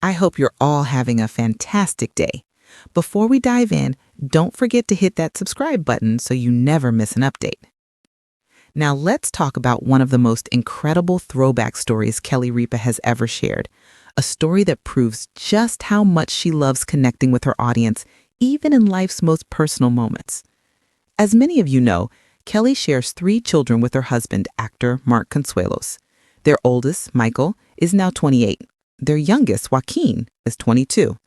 I hope you're all having a fantastic day. Before we dive in, don't forget to hit that subscribe button so you never miss an update. Now let's talk about one of the most incredible throwback stories Kelly Ripa has ever shared, a story that proves just how much she loves connecting with her audience, even in life's most personal moments. As many of you know, Kelly shares 3 children with her husband, actor Mark Consuelos. Their oldest, Michael, is now 28. Their youngest, Joaquin, is 22.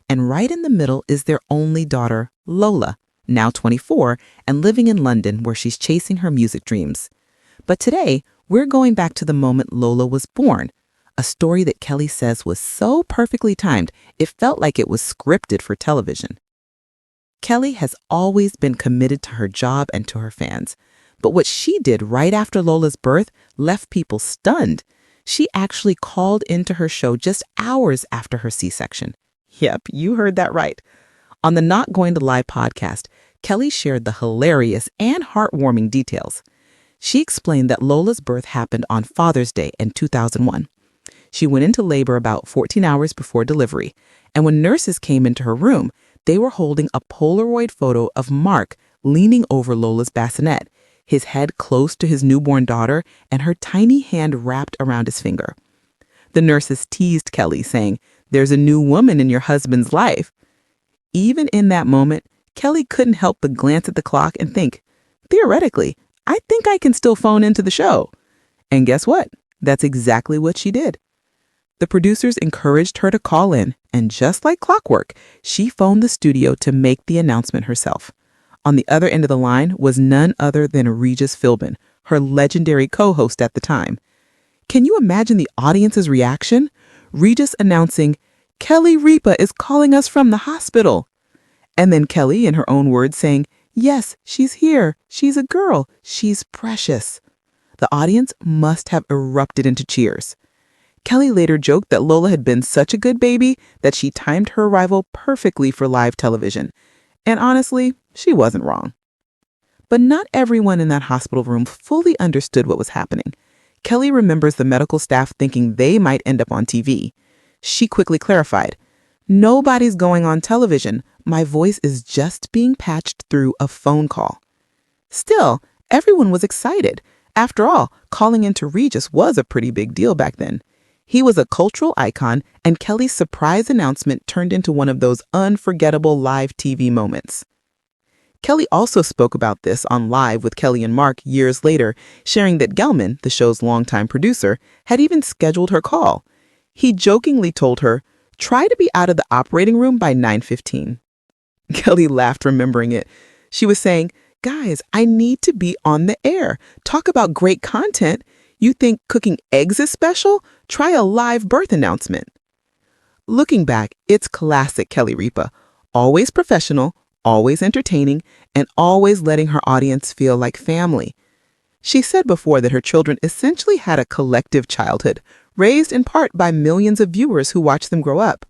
And right in the middle is their only daughter, Lola, now 24 and living in London where she's chasing her music dreams. But today, we're going back to the moment Lola was born, a story that Kelly says was so perfectly timed, it felt like it was scripted for television. Kelly has always been committed to her job and to her fans. But what she did right after Lola's birth left people stunned. She actually called into her show just hours after her C-section. Yep, you heard that right. On the Not Going to Lie podcast, Kelly shared the hilarious and heartwarming details. She explained that Lola's birth happened on Father's Day in 2001. She went into labor about 14 hours before delivery, and when nurses came into her room, they were holding a Polaroid photo of Mark leaning over Lola's bassinet, his head close to his newborn daughter and her tiny hand wrapped around his finger. The nurses teased Kelly, saying, "There's a new woman in your husband's life." Even in that moment, Kelly couldn't help but glance at the clock and think, theoretically, I think I can still phone into the show. And guess what? That's exactly what she did. The producers encouraged her to call in, and just like clockwork, she phoned the studio to make the announcement herself. On the other end of the line was none other than Regis Philbin, her legendary co-host at the time. Can you imagine the audience's reaction? Regis announcing, "Kelly Ripa is calling us from the hospital." And then Kelly, in her own words, saying, "Yes, she's here. She's a girl. She's precious." The audience must have erupted into cheers. Kelly later joked that Lola had been such a good baby that she timed her arrival perfectly for live television. And honestly, she wasn't wrong. But not everyone in that hospital room fully understood what was happening. Kelly remembers the medical staff thinking they might end up on TV. She quickly clarified, "Nobody's going on television. My voice is just being patched through a phone call." Still, everyone was excited. After all, calling into Regis was a pretty big deal back then. He was a cultural icon, and Kelly's surprise announcement turned into one of those unforgettable live TV moments. Kelly also spoke about this on Live with Kelly&Mark years later, sharing that Gelman, the show's longtime producer, had even scheduled her call. He jokingly told her, "Try to be out of the operating room by 9:15. Kelly laughed, remembering it. She was saying, "Guys, I need to be on the air. Talk about great content. You think cooking eggs is special? Try a live birth announcement." Looking back, it's classic Kelly Ripa. Always professional, always entertaining, and always letting her audience feel like family. She said before that her children essentially had a collective childhood, raised in part by millions of viewers who watched them grow up.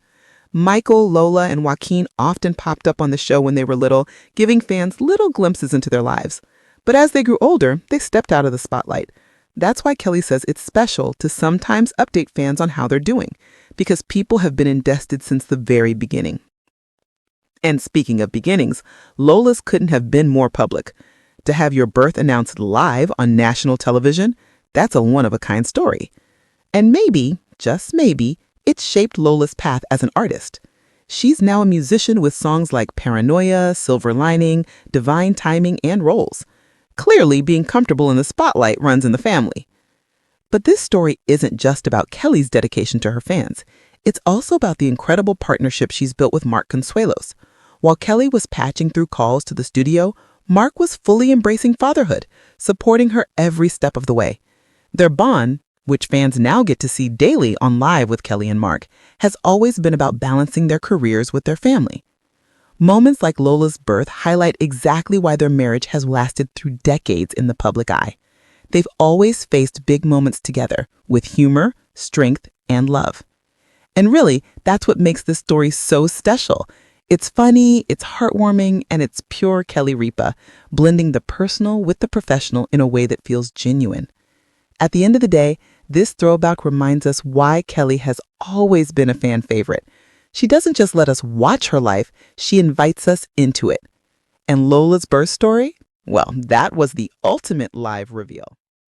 Michael, Lola, and Joaquin often popped up on the show when they were little, giving fans little glimpses into their lives. But as they grew older, they stepped out of the spotlight. That's why Kelly says it's special to sometimes update fans on how they're doing, because people have been invested since the very beginning. And speaking of beginnings, Lola's couldn't have been more public. To have your birth announced live on national television, that's a one-of-a-kind story. And maybe, just maybe, it shaped Lola's path as an artist. She's now a musician with songs like Paranoia, Silver Lining, Divine Timing, and Rolls. Clearly, being comfortable in the spotlight runs in the family. But this story isn't just about Kelly's dedication to her fans. It's also about the incredible partnership she's built with Mark Consuelos. While Kelly was patching through calls to the studio, Mark was fully embracing fatherhood, supporting her every step of the way. Their bond, which fans now get to see daily on Live with Kelly&Mark, has always been about balancing their careers with their family. Moments like Lola's birth highlight exactly why their marriage has lasted through decades in the public eye. They've always faced big moments together, with humor, strength, and love. And really, that's what makes this story so special. It's funny, it's heartwarming, and it's pure Kelly Ripa, blending the personal with the professional in a way that feels genuine. At the end of the day, This throwback reminds us why Kelly has always been a fan favorite. She doesn't just let us watch her life, she invites us into it. And Lola's birth story? Well, that was the ultimate live reveal.